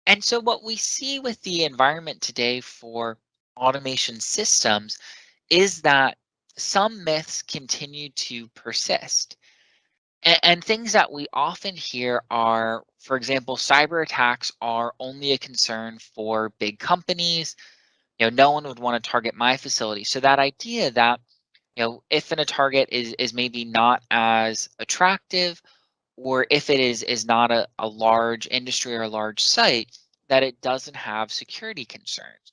And so what we see with the environment today for automation systems is that some myths continue to persist. And things that we often hear are, for example, cyber attacks are only a concern for big companies. No one would want to target my facility. So that idea that, if a target is maybe not as attractive, or if it is not a large industry or a large site, that it doesn't have security concerns.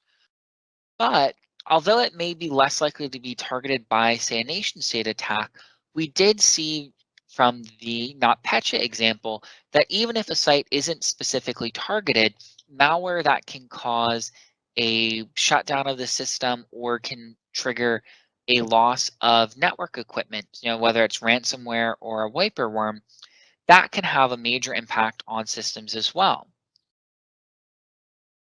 But although it may be less likely to be targeted by, say, a nation state attack, we did see from the NotPetya example that even if a site isn't specifically targeted, malware that can cause a shutdown of the system or can trigger a loss of network equipment, whether it's ransomware or a wiper worm, that can have a major impact on systems as well.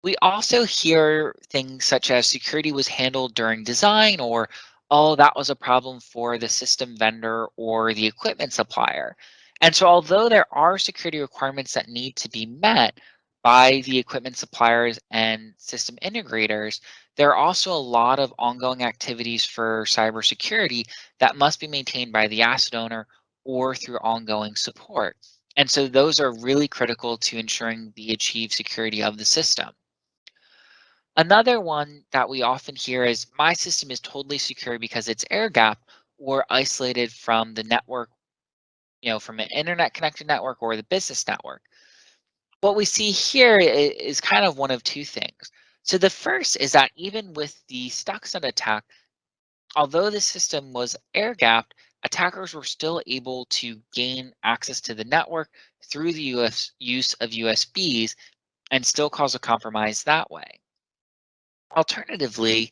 We also hear things such as security was handled during design, or, oh, that was a problem for the system vendor or the equipment supplier. And so although there are security requirements that need to be met by the equipment suppliers and system integrators, there are also a lot of ongoing activities for cybersecurity that must be maintained by the asset owner or through ongoing support. And so those are really critical to ensuring the achieved security of the system. Another one that we often hear is my system is totally secure because it's air gap or isolated from the network, from an internet connected network or the business network. What we see here is kind of one of two things. So the first is that even with the Stuxnet attack, although the system was air gapped, attackers were still able to gain access to the network through the use of USBs and still cause a compromise that way. Alternatively,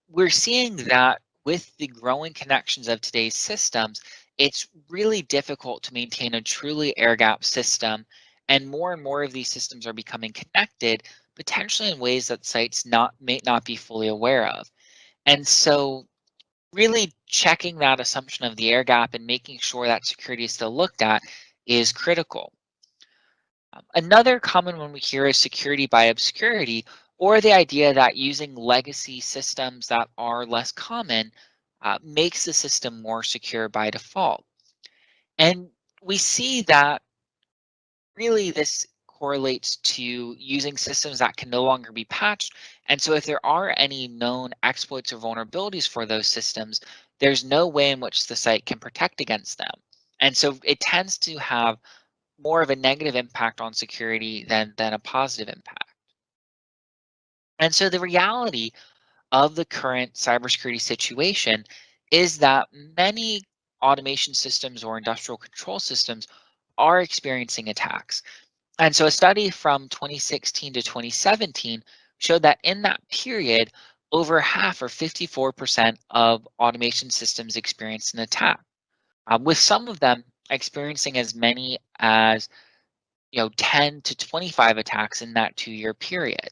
we're seeing that with the growing connections of today's systems, it's really difficult to maintain a truly air gap system. And more of these systems are becoming connected, potentially in ways that sites may not be fully aware of. And so really checking that assumption of the air gap and making sure that security is still looked at is critical. Another common one we hear is security by obscurity, or the idea that using legacy systems that are less common makes the system more secure by default. And we see that really this correlates to using systems that can no longer be patched. And so if there are any known exploits or vulnerabilities for those systems, there's no way in which the site can protect against them. And so it tends to have more of a negative impact on security than a positive impact. And so the reality of the current cybersecurity situation is that many automation systems or industrial control systems are experiencing attacks. And so a study from 2016 to 2017 showed that in that period, over half or 54% of automation systems experienced an attack, with some of them experiencing as many as 10 to 25 attacks in that 2-year period.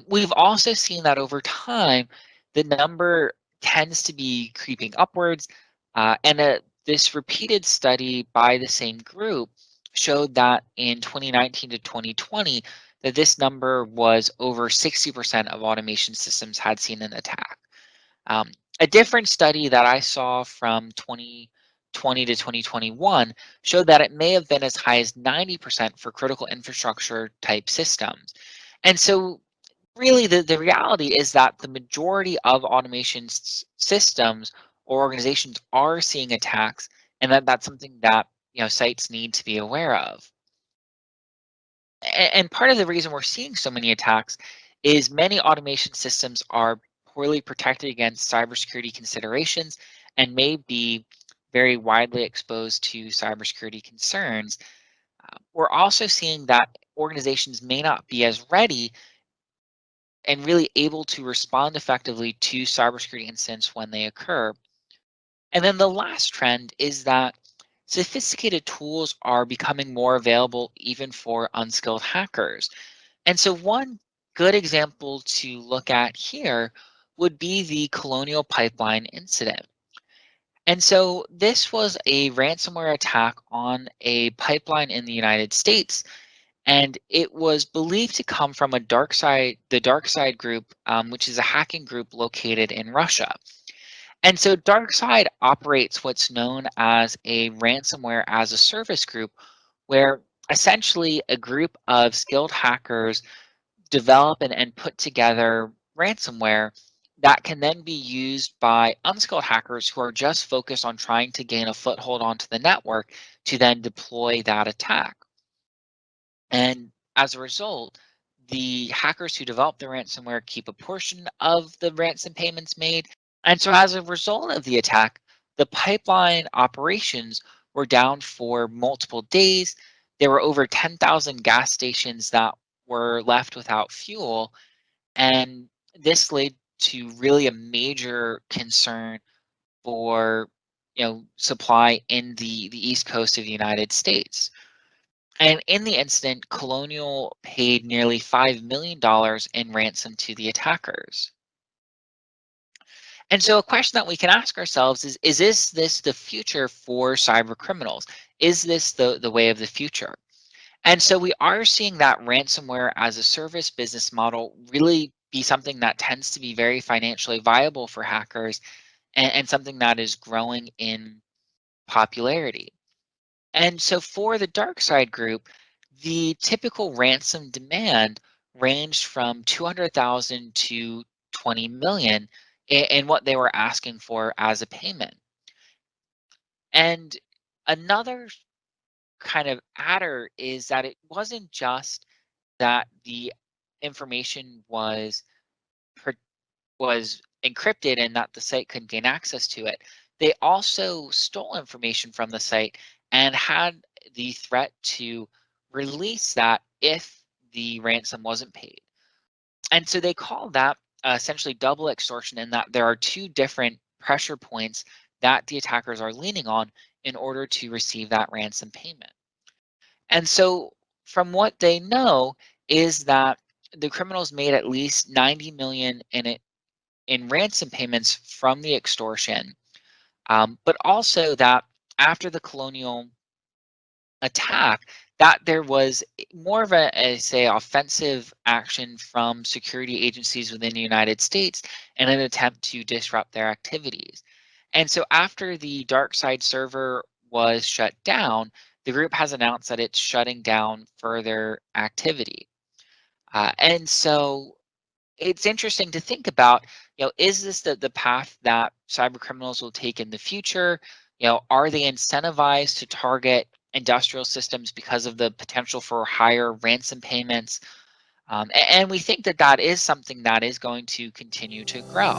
We've also seen that over time, the number tends to be creeping upwards. This repeated study by the same group showed that in 2019 to 2020, that this number was over 60% of automation systems had seen an attack. Um, a different study that I saw from 2020 to 2021 showed that it may have been as high as 90% for critical infrastructure type systems. And so really the reality is that the majority of automation systems or organizations are seeing attacks, and that's something that sites need to be aware of. And part of the reason we're seeing so many attacks is many automation systems are poorly protected against cybersecurity considerations and may be very widely exposed to cybersecurity concerns. We're also seeing that organizations may not be as ready and really able to respond effectively to cybersecurity incidents when they occur. And then the last trend is that sophisticated tools are becoming more available even for unskilled hackers. And so one good example to look at here would be the Colonial Pipeline incident. And so this was a ransomware attack on a pipeline in the United States. And it was believed to come from the dark side group, which is a hacking group located in Russia. And so DarkSide operates what's known as a ransomware as a service group, where essentially a group of skilled hackers develop and put together ransomware that can then be used by unskilled hackers who are just focused on trying to gain a foothold onto the network to then deploy that attack. And as a result, the hackers who develop the ransomware keep a portion of the ransom payments made. And so, as a result of the attack, the pipeline operations were down for multiple days. There were over 10,000 gas stations that were left without fuel. And this led to really a major concern for supply in the east coast of the United States. And in the incident, Colonial paid nearly $5 million in ransom to the attackers. And so a question that we can ask ourselves is this the future for cyber criminals? Is this the way of the future? And so we are seeing that ransomware as a service business model really be something that tends to be very financially viable for hackers, and something that is growing in popularity. And so for the dark side group, the typical ransom demand ranged from 200,000 to 20 million in what they were asking for as a payment. And another kind of adder is that it wasn't just that the information was encrypted and that the site couldn't gain access to it. They also stole information from the site and had the threat to release that if the ransom wasn't paid. And so they call that essentially double extortion, in that there are two different pressure points that the attackers are leaning on in order to receive that ransom payment. And so from what they know is that the criminals made at least 90 million in ransom payments from the extortion, but also that after the Colonial attack, that there was more of a say offensive action from security agencies within the United States in an attempt to disrupt their activities. And so after the dark side server was shut down, the group has announced that it's shutting down further activity. And so it's interesting to think about, is this the path that cyber criminals will take in the future? Are they incentivized to target industrial systems because of the potential for higher ransom payments? And we think that that is something that is going to continue to grow.